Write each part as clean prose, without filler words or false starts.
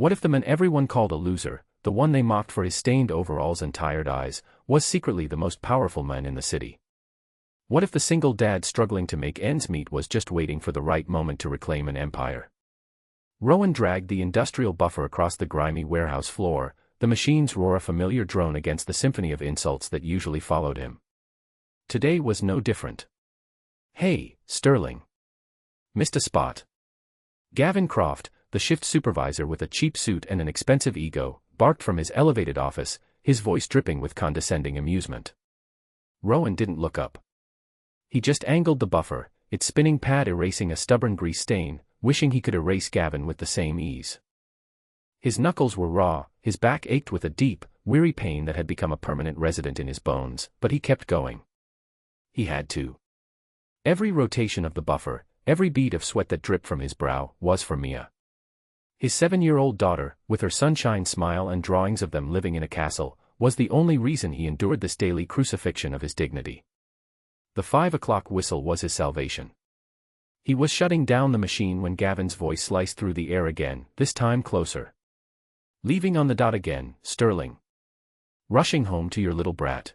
What if the man everyone called a loser, the one they mocked for his stained overalls and tired eyes, was secretly the most powerful man in the city? What if the single dad struggling to make ends meet was just waiting for the right moment to reclaim an empire? Rowan dragged the industrial buffer across the grimy warehouse floor, the machine's roar a familiar drone against the symphony of insults that usually followed him. Today was no different. "Hey, Sterling. Missed a spot." Gavin Croft, the shift supervisor with a cheap suit and an expensive ego, barked from his elevated office, his voice dripping with condescending amusement. Rowan didn't look up. He just angled the buffer, its spinning pad erasing a stubborn grease stain, wishing he could erase Gavin with the same ease. His knuckles were raw, his back ached with a deep, weary pain that had become a permanent resident in his bones, but he kept going. He had to. Every rotation of the buffer, every bead of sweat that dripped from his brow, was for Mia. His 7-year-old daughter, with her sunshine smile and drawings of them living in a castle, was the only reason he endured this daily crucifixion of his dignity. The 5 o'clock whistle was his salvation. He was shutting down the machine when Gavin's voice sliced through the air again, this time closer. "Leaving on the dot again, Sterling. Rushing home to your little brat."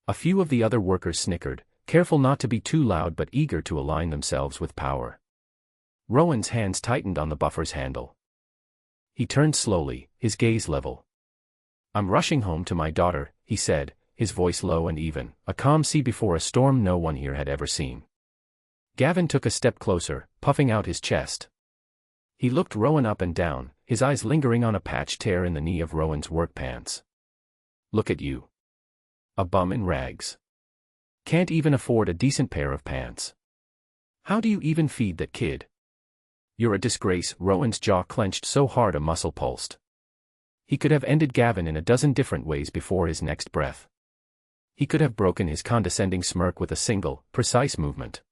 A few of the other workers snickered, careful not to be too loud but eager to align themselves with power. Rowan's hands tightened on the buffer's handle. He turned slowly, his gaze level. "I'm rushing home to my daughter," he said, his voice low and even, a calm sea before a storm no one here had ever seen. Gavin took a step closer, puffing out his chest. He looked Rowan up and down, his eyes lingering on a patched tear in the knee of Rowan's work pants. "Look at you. A bum in rags. Can't even afford a decent pair of pants. How do you even feed that kid? You're a disgrace." Rowan's jaw clenched so hard a muscle pulsed. He could have ended Gavin in a dozen different ways before his next breath. He could have broken his condescending smirk with a single, precise movement.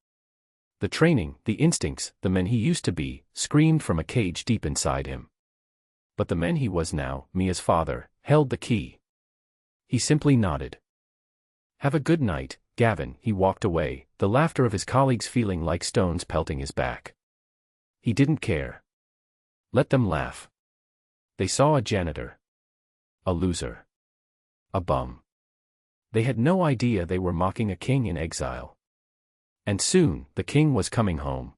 The training, the instincts, the man he used to be, screamed from a cage deep inside him. But the man he was now, Mia's father, held the key. He simply nodded. "Have a good night, Gavin." He walked away, the laughter of his colleagues feeling like stones pelting his back. He didn't care. Let them laugh. They saw a janitor. A loser. A bum. They had no idea they were mocking a king in exile. And soon, the king was coming home.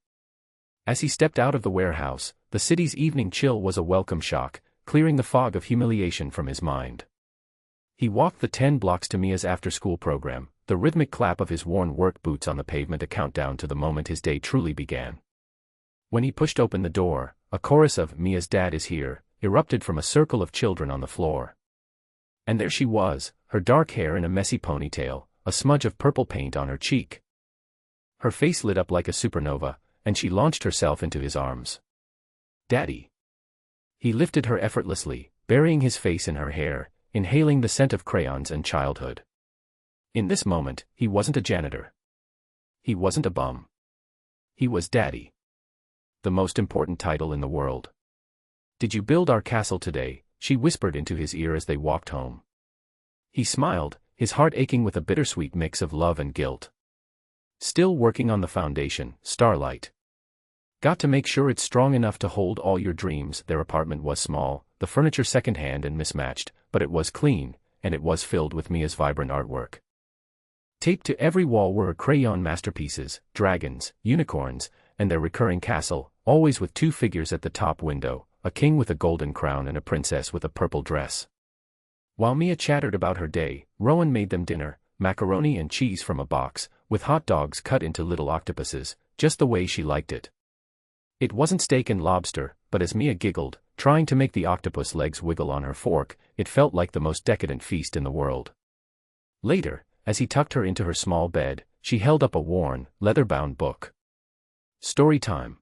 As he stepped out of the warehouse, the city's evening chill was a welcome shock, clearing the fog of humiliation from his mind. He walked the 10 blocks to Mia's after-school program, the rhythmic clap of his worn work boots on the pavement a countdown to the moment his day truly began. When he pushed open the door, a chorus of "Mia's dad is here" erupted from a circle of children on the floor. And there she was, her dark hair in a messy ponytail, a smudge of purple paint on her cheek. Her face lit up like a supernova, and she launched herself into his arms. "Daddy." He lifted her effortlessly, burying his face in her hair, inhaling the scent of crayons and childhood. In this moment, he wasn't a janitor. He wasn't a bum. He was Daddy. The most important title in the world. "Did you build our castle today?" she whispered into his ear as they walked home. He smiled, his heart aching with a bittersweet mix of love and guilt. "Still working on the foundation, Starlight. Got to make sure it's strong enough to hold all your dreams." Their apartment was small, the furniture secondhand and mismatched, but it was clean, and it was filled with Mia's vibrant artwork. Taped to every wall were her crayon masterpieces, dragons, unicorns, and their recurring castle, always with 2 figures at the top window, a king with a golden crown and a princess with a purple dress. While Mia chattered about her day, Rowan made them dinner, macaroni and cheese from a box, with hot dogs cut into little octopuses, just the way she liked it. It wasn't steak and lobster, but as Mia giggled, trying to make the octopus legs wiggle on her fork, it felt like the most decadent feast in the world. Later, as he tucked her into her small bed, she held up a worn, leather-bound book. Story time.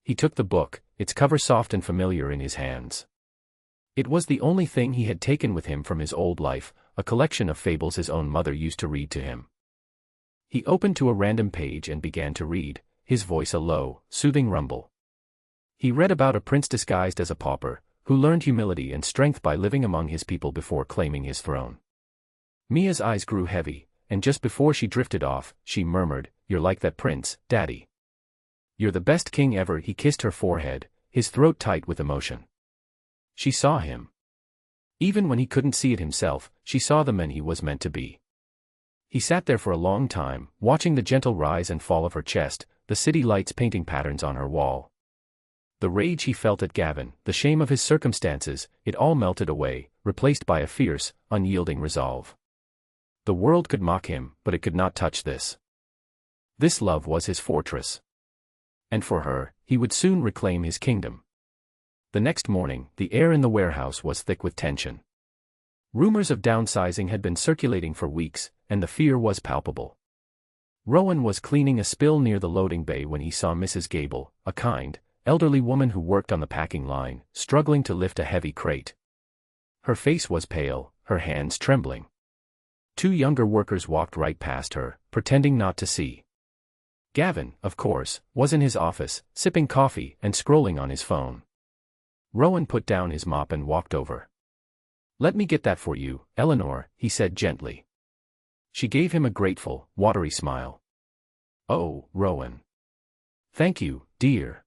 He took the book, its cover soft and familiar in his hands. It was the only thing he had taken with him from his old life, a collection of fables his own mother used to read to him. He opened to a random page and began to read, his voice a low, soothing rumble. He read about a prince disguised as a pauper, who learned humility and strength by living among his people before claiming his throne. Mia's eyes grew heavy, and just before she drifted off, she murmured, "You're like that prince, Daddy. You're the best king ever." He kissed her forehead, his throat tight with emotion. She saw him. Even when he couldn't see it himself, she saw the man he was meant to be. He sat there for a long time, watching the gentle rise and fall of her chest, the city lights painting patterns on her wall. The rage he felt at Gavin, the shame of his circumstances, it all melted away, replaced by a fierce, unyielding resolve. The world could mock him, but it could not touch this. This love was his fortress. And for her, he would soon reclaim his kingdom. The next morning, the air in the warehouse was thick with tension. Rumors of downsizing had been circulating for weeks, and the fear was palpable. Rowan was cleaning a spill near the loading bay when he saw Mrs. Gable, a kind, elderly woman who worked on the packing line, struggling to lift a heavy crate. Her face was pale, her hands trembling. Two younger workers walked right past her, pretending not to see. Gavin, of course, was in his office, sipping coffee and scrolling on his phone. Rowan put down his mop and walked over. "Let me get that for you, Eleanor," he said gently. She gave him a grateful, watery smile. "Oh, Rowan. Thank you, dear.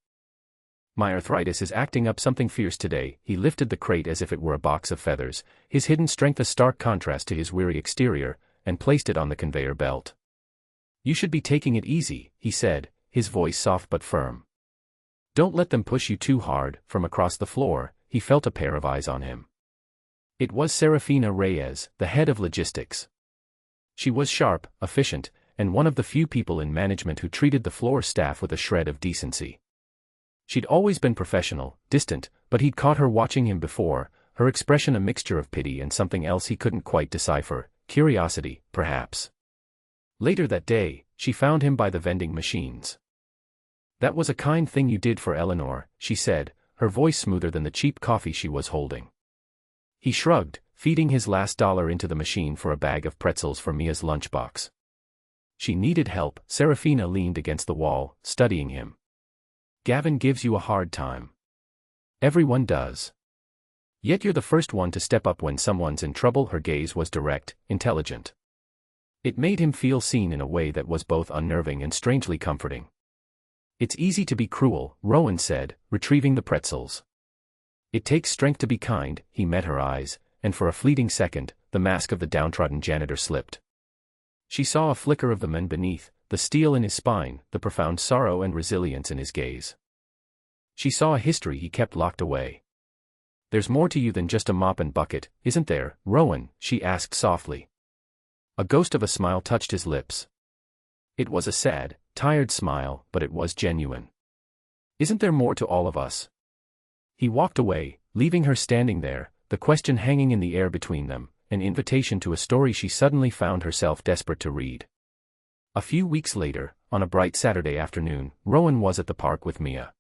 My arthritis is acting up something fierce today." He lifted the crate as if it were a box of feathers, his hidden strength a stark contrast to his weary exterior, and placed it on the conveyor belt. "You should be taking it easy," he said, his voice soft but firm. "Don't let them push you too hard." From across the floor, he felt a pair of eyes on him. It was Serafina Reyes, the head of logistics. She was sharp, efficient, and one of the few people in management who treated the floor staff with a shred of decency. She'd always been professional, distant, but he'd caught her watching him before, her expression a mixture of pity and something else he couldn't quite decipher, curiosity, perhaps. Later that day, she found him by the vending machines. "That was a kind thing you did for Eleanor," she said, her voice smoother than the cheap coffee she was holding. He shrugged, feeding his last dollar into the machine for a bag of pretzels for Mia's lunchbox. She needed help. Serafina leaned against the wall, studying him. "Gavin gives you a hard time. Everyone does. Yet you're the first one to step up when someone's in trouble." Her gaze was direct, intelligent. It made him feel seen in a way that was both unnerving and strangely comforting. "It's easy to be cruel," Rowan said, retrieving the pretzels. "It takes strength to be kind." He met her eyes, and for a fleeting second, the mask of the downtrodden janitor slipped. She saw a flicker of the man beneath, the steel in his spine, the profound sorrow and resilience in his gaze. She saw a history he kept locked away. "There's more to you than just a mop and bucket, isn't there, Rowan?" she asked softly. A ghost of a smile touched his lips. It was a sad, tired smile, but it was genuine. "Isn't there more to all of us?" He walked away, leaving her standing there, the question hanging in the air between them, an invitation to a story she suddenly found herself desperate to read. A few weeks later, on a bright Saturday afternoon, Rowan was at the park with Mia.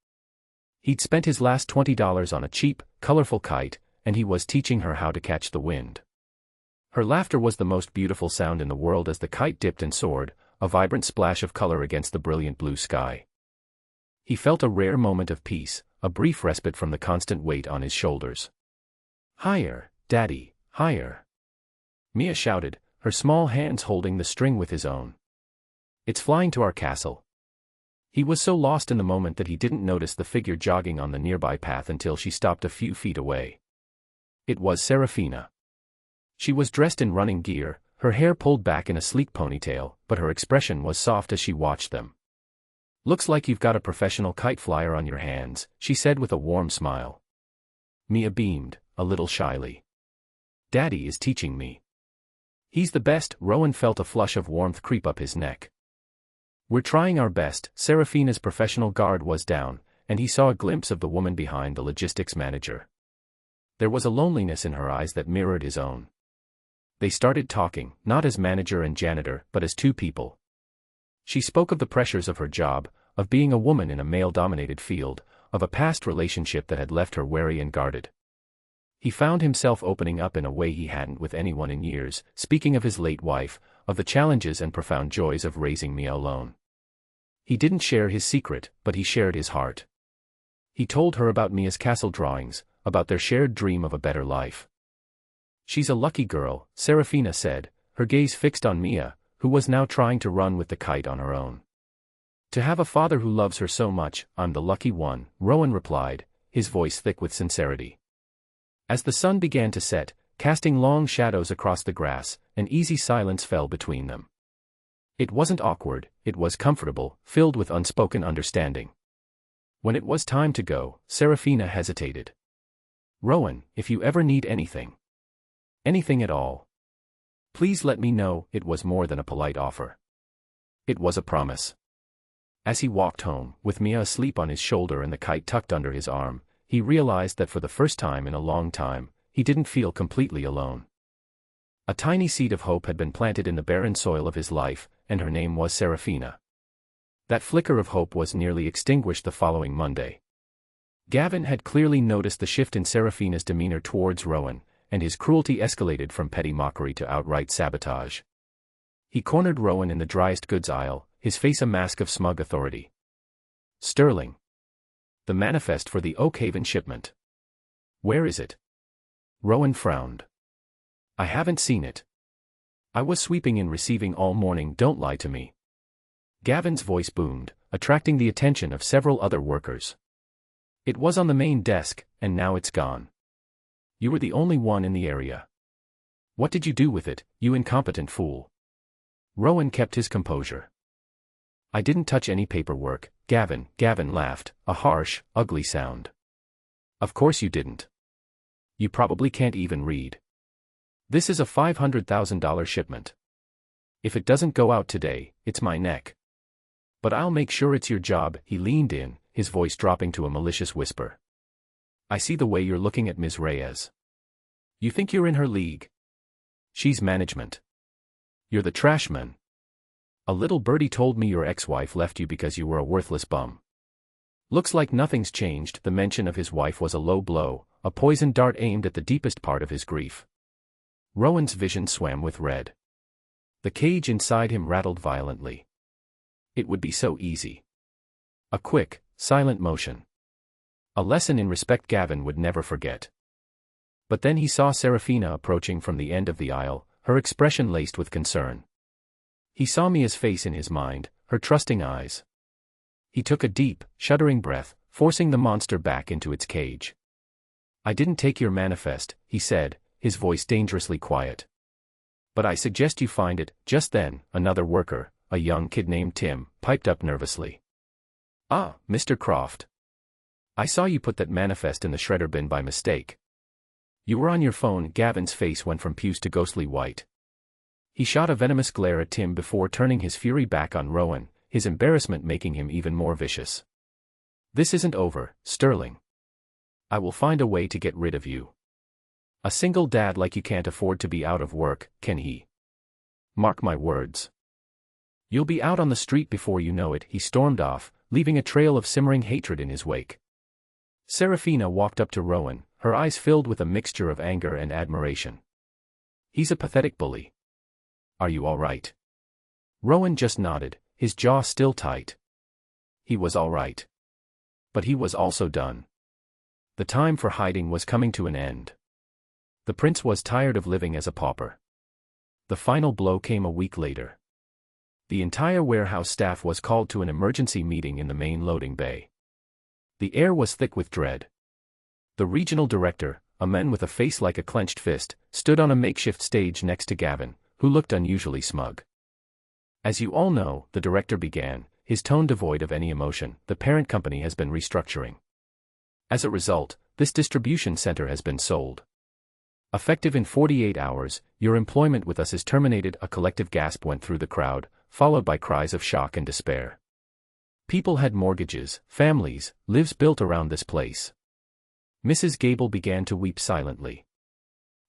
He'd spent his last $20 on a cheap, colorful kite, and he was teaching her how to catch the wind. Her laughter was the most beautiful sound in the world as the kite dipped and soared, a vibrant splash of color against the brilliant blue sky. He felt a rare moment of peace, a brief respite from the constant weight on his shoulders. "Higher, Daddy, higher!" Mia shouted, her small hands holding the string with his own. "It's flying to our castle." He was so lost in the moment that he didn't notice the figure jogging on the nearby path until she stopped a few feet away. It was Serafina. She was dressed in running gear, her hair pulled back in a sleek ponytail, but her expression was soft as she watched them. "Looks like you've got a professional kite flyer on your hands," she said with a warm smile. Mia beamed, a little shyly. "Daddy is teaching me. He's the best." Rowan felt a flush of warmth creep up his neck. "We're trying our best." Serafina's professional guard was down, and he saw a glimpse of the woman behind the logistics manager. There was a loneliness in her eyes that mirrored his own. They started talking, not as manager and janitor, but as two people. She spoke of the pressures of her job, of being a woman in a male-dominated field, of a past relationship that had left her wary and guarded. He found himself opening up in a way he hadn't with anyone in years, speaking of his late wife, of the challenges and profound joys of raising Mia alone. He didn't share his secret, but he shared his heart. He told her about Mia's castle drawings, about their shared dream of a better life. "She's a lucky girl," Serafina said, her gaze fixed on Mia, who was now trying to run with the kite on her own. "To have a father who loves her so much." "I'm the lucky one," Rowan replied, his voice thick with sincerity. As the sun began to set, casting long shadows across the grass, an easy silence fell between them. It wasn't awkward, it was comfortable, filled with unspoken understanding. When it was time to go, Serafina hesitated. "Rowan, if you ever need anything. Anything at all. Please let me know." It was more than a polite offer. It was a promise. As he walked home, with Mia asleep on his shoulder and the kite tucked under his arm, he realized that for the first time in a long time, he didn't feel completely alone. A tiny seed of hope had been planted in the barren soil of his life, and her name was Serafina. That flicker of hope was nearly extinguished the following Monday. Gavin had clearly noticed the shift in Serafina's demeanor towards Rowan, and his cruelty escalated from petty mockery to outright sabotage. He cornered Rowan in the driest goods aisle, his face a mask of smug authority. "Sterling. The manifest for the Oakhaven shipment. Where is it?" Rowan frowned. "I haven't seen it. I was sweeping in receiving all morning, don't lie to me." Gavin's voice boomed, attracting the attention of several other workers. "It was on the main desk, and now it's gone. You were the only one in the area. What did you do with it, you incompetent fool?" Rowan kept his composure. "I didn't touch any paperwork, Gavin." Gavin laughed, a harsh, ugly sound. "Of course you didn't. You probably can't even read. This is a $500,000 shipment. If it doesn't go out today, it's my neck. But I'll make sure it's your job." He leaned in, his voice dropping to a malicious whisper. "I see the way you're looking at Ms. Reyes. You think you're in her league? She's management. You're the trashman. A little birdie told me your ex-wife left you because you were a worthless bum. Looks like nothing's changed." The mention of his wife was a low blow, a poisoned dart aimed at the deepest part of his grief. Rowan's vision swam with red. The cage inside him rattled violently. It would be so easy. A quick, silent motion. A lesson in respect Gavin would never forget. But then he saw Serafina approaching from the end of the aisle, her expression laced with concern. He saw Mia's face in his mind, her trusting eyes. He took a deep, shuddering breath, forcing the monster back into its cage. "I didn't take your manifest," he said, his voice dangerously quiet. "But I suggest you find it." Just then, another worker, a young kid named Tim, piped up nervously. "Ah, Mr. Croft. I saw you put that manifest in the shredder bin by mistake. You were on your phone." Gavin's face went from puce to ghostly white. He shot a venomous glare at Tim before turning his fury back on Rowan, his embarrassment making him even more vicious. "This isn't over, Sterling. I will find a way to get rid of you. A single dad like you can't afford to be out of work, can he? Mark my words. You'll be out on the street before you know it." He stormed off, leaving a trail of simmering hatred in his wake. Serafina walked up to Rowan, her eyes filled with a mixture of anger and admiration. "He's a pathetic bully. Are you all right?" Rowan just nodded, his jaw still tight. He was all right. But he was also done. The time for hiding was coming to an end. The prince was tired of living as a pauper. The final blow came a week later. The entire warehouse staff was called to an emergency meeting in the main loading bay. The air was thick with dread. The regional director, a man with a face like a clenched fist, stood on a makeshift stage next to Gavin, who looked unusually smug. "As you all know," the director began, his tone devoid of any emotion, "the parent company has been restructuring. As a result, this distribution center has been sold. Effective in 48 hours, your employment with us is terminated." A collective gasp went through the crowd, followed by cries of shock and despair. People had mortgages, families, lives built around this place. Mrs. Gable began to weep silently.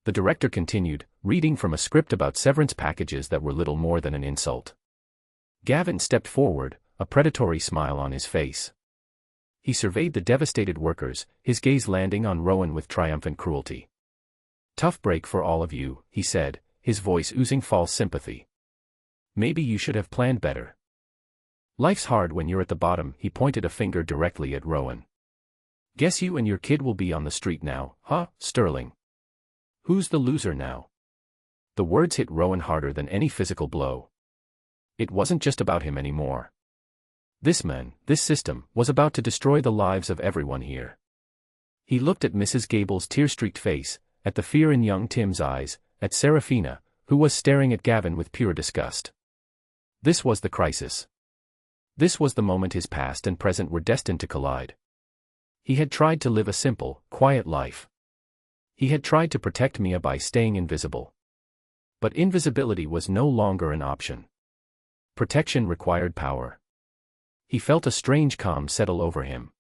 The director continued, reading from a script about severance packages that were little more than an insult. Gavin stepped forward, a predatory smile on his face. He surveyed the devastated workers, his gaze landing on Rowan with triumphant cruelty. "Tough break for all of you," he said, his voice oozing false sympathy. "Maybe you should have planned better. Life's hard when you're at the bottom." He pointed a finger directly at Rowan. "Guess you and your kid will be on the street now, huh, Sterling? Who's the loser now?" The words hit Rowan harder than any physical blow. It wasn't just about him anymore. This man, this system, was about to destroy the lives of everyone here. He looked at Mrs. Gable's tear-streaked face, at the fear in young Tim's eyes, at Seraphina, who was staring at Gavin with pure disgust. This was the crisis. This was the moment his past and present were destined to collide. He had tried to live a simple, quiet life. He had tried to protect Mia by staying invisible. But invisibility was no longer an option. Protection required power. He felt a strange calm settle over him.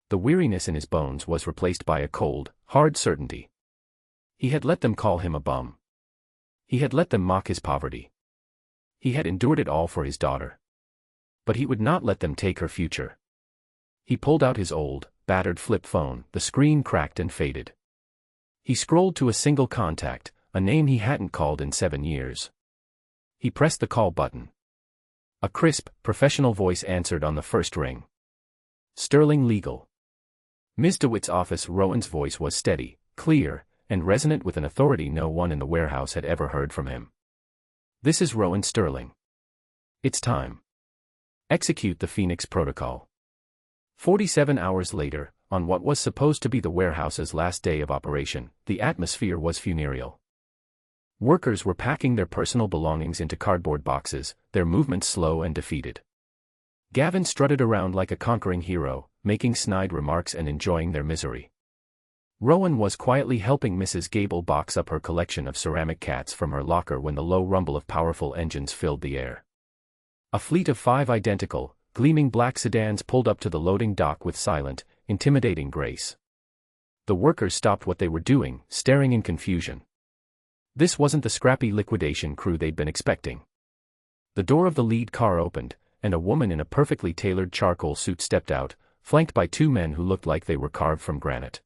The weariness in his bones was replaced by a cold, hard certainty. He had let them call him a bum. He had let them mock his poverty. He had endured it all for his daughter. But he would not let them take her future. He pulled out his old, battered flip phone. The screen cracked and faded. He scrolled to a single contact, a name he hadn't called in 7 years. He pressed the call button. A crisp, professional voice answered on the first ring. Sterling Legal. Ms. DeWitt's office. Rowan's voice was steady, clear, and resonant with an authority no one in the warehouse had ever heard from him. This is Rowan Sterling. It's time. Execute the Phoenix Protocol. 47 hours later, on what was supposed to be the warehouse's last day of operation, the atmosphere was funereal. Workers were packing their personal belongings into cardboard boxes, their movements slow and defeated. Gavin strutted around like a conquering hero, making snide remarks and enjoying their misery. Rowan was quietly helping Mrs. Gable box up her collection of ceramic cats from her locker when the low rumble of powerful engines filled the air. A fleet of 5 identical, gleaming black sedans pulled up to the loading dock with silent, intimidating grace. The workers stopped what they were doing, staring in confusion. This wasn't the scrappy liquidation crew they'd been expecting. The door of the lead car opened, and a woman in a perfectly tailored charcoal suit stepped out, flanked by 2 men who looked like they were carved from granite.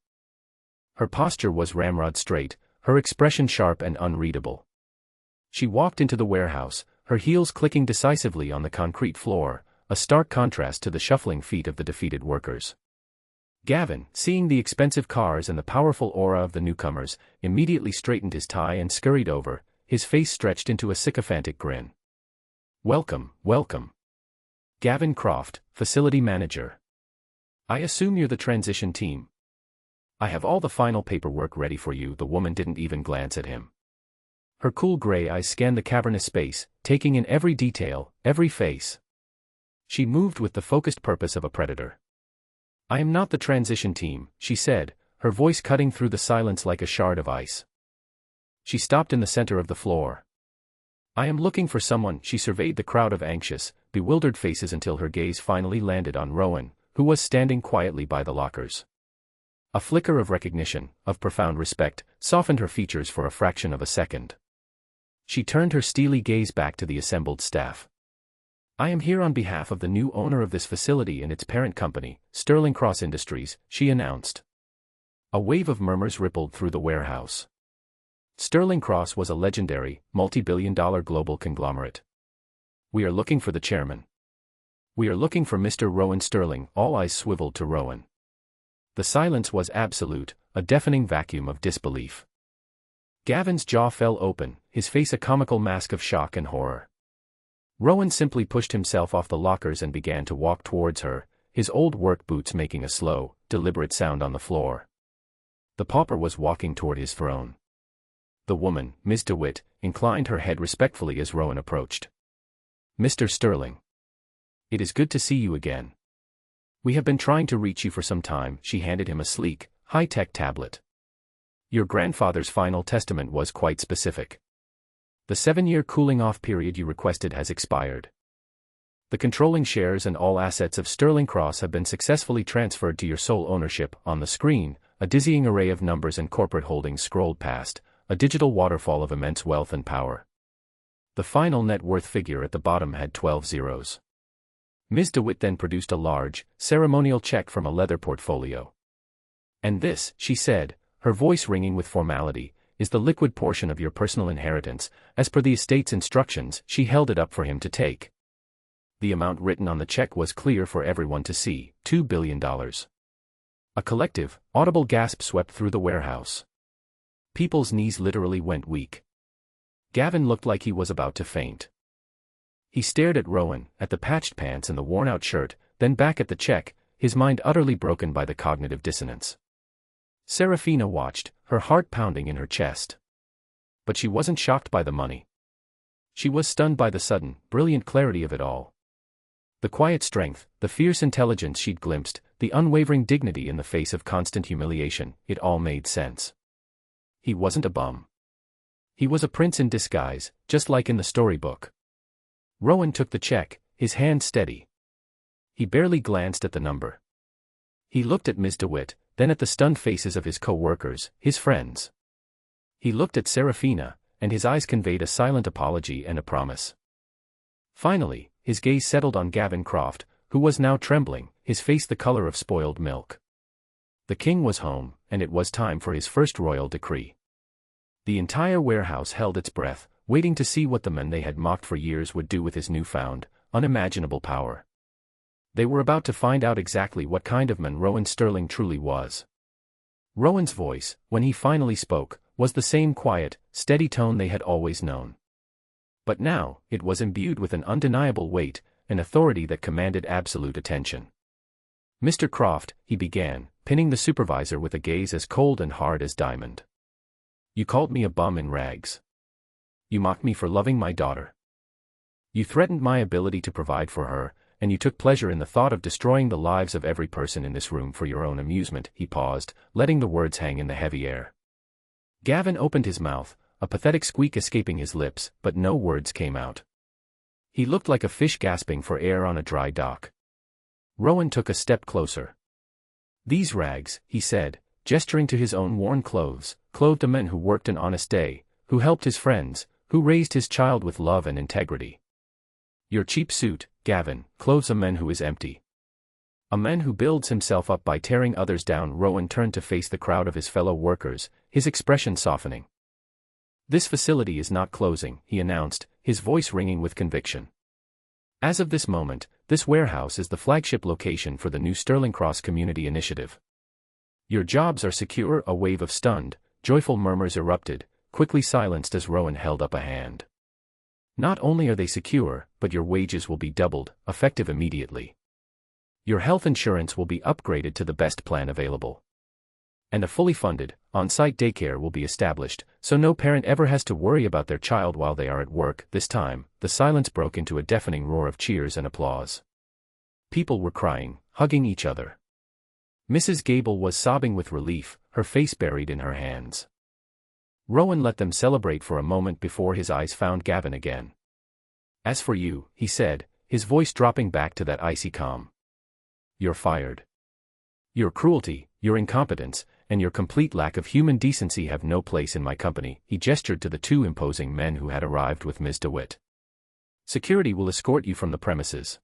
Her posture was ramrod straight, her expression sharp and unreadable. She walked into the warehouse, her heels clicking decisively on the concrete floor, a stark contrast to the shuffling feet of the defeated workers. Gavin, seeing the expensive cars and the powerful aura of the newcomers, immediately straightened his tie and scurried over, his face stretched into a sycophantic grin. Welcome, welcome. Gavin Croft, facility manager. I assume you're the transition team. I have all the final paperwork ready for you. The woman didn't even glance at him. Her cool gray eyes scanned the cavernous space, taking in every detail, every face. She moved with the focused purpose of a predator. I am not the transition team, she said, her voice cutting through the silence like a shard of ice. She stopped in the center of the floor. I am looking for someone. She surveyed the crowd of anxious, bewildered faces until her gaze finally landed on Rowan, who was standing quietly by the lockers. A flicker of recognition, of profound respect, softened her features for a fraction of a second. She turned her steely gaze back to the assembled staff. I am here on behalf of the new owner of this facility and its parent company, Sterling Cross Industries, she announced. A wave of murmurs rippled through the warehouse. Sterling Cross was a legendary, multi-billion-dollar global conglomerate. We are looking for the chairman. We are looking for Mr. Rowan Sterling. All eyes swiveled to Rowan. The silence was absolute, a deafening vacuum of disbelief. Gavin's jaw fell open, his face a comical mask of shock and horror. Rowan simply pushed himself off the lockers and began to walk towards her, his old work boots making a slow, deliberate sound on the floor. The pauper was walking toward his throne. The woman, Ms. DeWitt, inclined her head respectfully as Rowan approached. Mr. Sterling. It is good to see you again. We have been trying to reach you for some time. She handed him a sleek, high-tech tablet. Your grandfather's final testament was quite specific. The 7-year cooling-off period you requested has expired. The controlling shares and all assets of Sterling Cross have been successfully transferred to your sole ownership. On the screen, a dizzying array of numbers and corporate holdings scrolled past, a digital waterfall of immense wealth and power. The final net worth figure at the bottom had 12 zeros. Ms. DeWitt then produced a large, ceremonial check from a leather portfolio. And this, she said, her voice ringing with formality, is the liquid portion of your personal inheritance, as per the estate's instructions. She held it up for him to take. The amount written on the check was clear for everyone to see, $2 billion. A collective, audible gasp swept through the warehouse. People's knees literally went weak. Gavin looked like he was about to faint. He stared at Rowan, at the patched pants and the worn-out shirt, then back at the check, his mind utterly broken by the cognitive dissonance. Serafina watched, her heart pounding in her chest. But she wasn't shocked by the money. She was stunned by the sudden, brilliant clarity of it all. The quiet strength, the fierce intelligence she'd glimpsed, the unwavering dignity in the face of constant humiliation, it all made sense. He wasn't a bum. He was a prince in disguise, just like in the storybook. Rowan took the check, his hand steady. He barely glanced at the number. He looked at Ms. DeWitt, then at the stunned faces of his co-workers, his friends. He looked at Serafina, and his eyes conveyed a silent apology and a promise. Finally, his gaze settled on Gavin Croft, who was now trembling, his face the color of spoiled milk. The king was home, and it was time for his first royal decree. The entire warehouse held its breath, waiting to see what the men they had mocked for years would do with his newfound, unimaginable power. They were about to find out exactly what kind of man Rowan Sterling truly was. Rowan's voice, when he finally spoke, was the same quiet, steady tone they had always known. But now, it was imbued with an undeniable weight, an authority that commanded absolute attention. "Mr. Croft," he began, pinning the supervisor with a gaze as cold and hard as diamond. "You called me a bum in rags. You mocked me for loving my daughter. You threatened my ability to provide for her, and you took pleasure in the thought of destroying the lives of every person in this room for your own amusement." He paused, letting the words hang in the heavy air. Gavin opened his mouth, a pathetic squeak escaping his lips, but no words came out. He looked like a fish gasping for air on a dry dock. Rowan took a step closer. "These rags," he said, gesturing to his own worn clothes, "clothed a man who worked an honest day, who helped his friends, who raised his child with love and integrity. Your cheap suit, Gavin, clothes a man who is empty. A man who builds himself up by tearing others down." Rowan turned to face the crowd of his fellow workers, his expression softening. "This facility is not closing," he announced, his voice ringing with conviction. "As of this moment, this warehouse is the flagship location for the new Sterling Cross Community Initiative. Your jobs are secure." A wave of stunned, joyful murmurs erupted, quickly silenced as Rowan held up a hand. "Not only are they secure, but your wages will be doubled, effective immediately. Your health insurance will be upgraded to the best plan available. And a fully funded, on-site daycare will be established, so no parent ever has to worry about their child while they are at work." This time, the silence broke into a deafening roar of cheers and applause. People were crying, hugging each other. Mrs. Gable was sobbing with relief, her face buried in her hands. Rowan let them celebrate for a moment before his eyes found Gavin again. "As for you," he said, his voice dropping back to that icy calm. "You're fired. Your cruelty, your incompetence, and your complete lack of human decency have no place in my company." He gestured to the two imposing men who had arrived with Ms. DeWitt. "Security will escort you from the premises.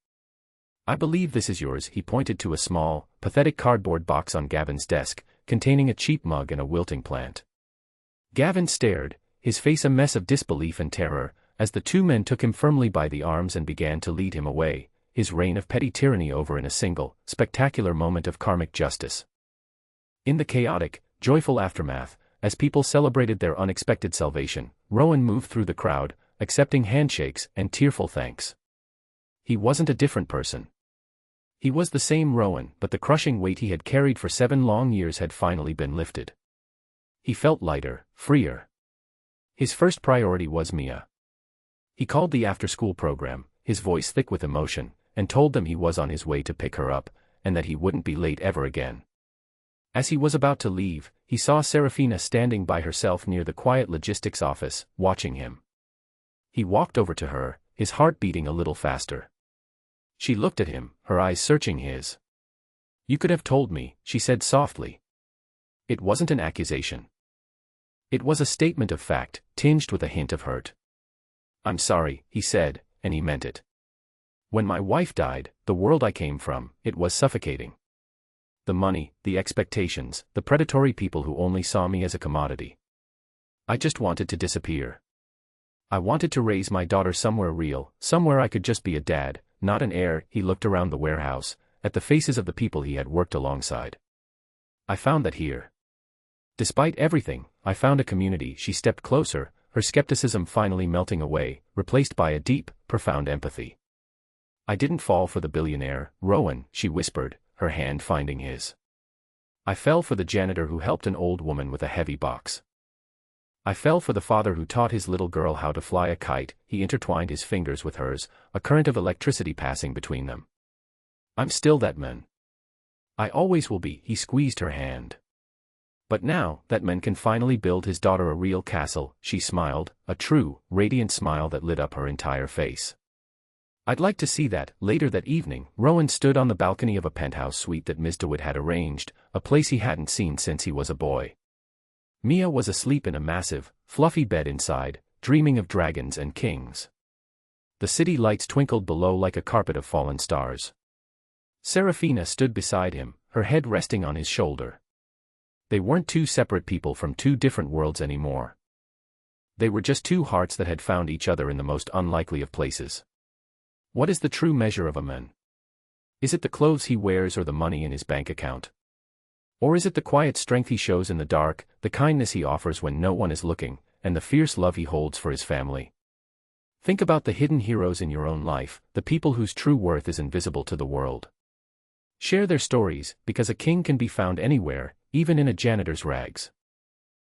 I believe this is yours." He pointed to a small, pathetic cardboard box on Gavin's desk, containing a cheap mug and a wilting plant. Gavin stared, his face a mess of disbelief and terror, as the two men took him firmly by the arms and began to lead him away, his reign of petty tyranny over in a single, spectacular moment of karmic justice. In the chaotic, joyful aftermath, as people celebrated their unexpected salvation, Rowan moved through the crowd, accepting handshakes and tearful thanks. He wasn't a different person. He was the same Rowan, but the crushing weight he had carried for 7 long years had finally been lifted. He felt lighter, freer. His first priority was Mia. He called the after-school program, his voice thick with emotion, and told them he was on his way to pick her up, and that he wouldn't be late ever again. As he was about to leave, he saw Serafina standing by herself near the quiet logistics office, watching him. He walked over to her, his heart beating a little faster. She looked at him, her eyes searching his. "You could have told me," she said softly. It wasn't an accusation. It was a statement of fact, tinged with a hint of hurt. "I'm sorry," he said, and he meant it. "When my wife died, the world I came from, it was suffocating. The money, the expectations, the predatory people who only saw me as a commodity. I just wanted to disappear. I wanted to raise my daughter somewhere real, somewhere I could just be a dad, not an heir." He looked around the warehouse, at the faces of the people he had worked alongside. "I found that here. Despite everything, I found a community." She stepped closer, her skepticism finally melting away, replaced by a deep, profound empathy. "I didn't fall for the billionaire, Rowan," she whispered, her hand finding his. I fell for the janitor who helped an old woman with a heavy box. I fell for the father who taught his little girl how to fly a kite. He intertwined his fingers with hers, a current of electricity passing between them. I'm still that man. I always will be. He squeezed her hand. But now, that man can finally build his daughter a real castle, she smiled, a true, radiant smile that lit up her entire face. I'd like to see that. Later that evening, Rowan stood on the balcony of a penthouse suite that Ms. DeWitt had arranged, a place he hadn't seen since he was a boy. Mia was asleep in a massive, fluffy bed inside, dreaming of dragons and kings. The city lights twinkled below like a carpet of fallen stars. Serafina stood beside him, her head resting on his shoulder. They weren't two separate people from two different worlds anymore. They were just two hearts that had found each other in the most unlikely of places. What is the true measure of a man? Is it the clothes he wears or the money in his bank account? Or is it the quiet strength he shows in the dark, the kindness he offers when no one is looking, and the fierce love he holds for his family? Think about the hidden heroes in your own life, the people whose true worth is invisible to the world. Share their stories, because a king can be found anywhere, even in a janitor's rags.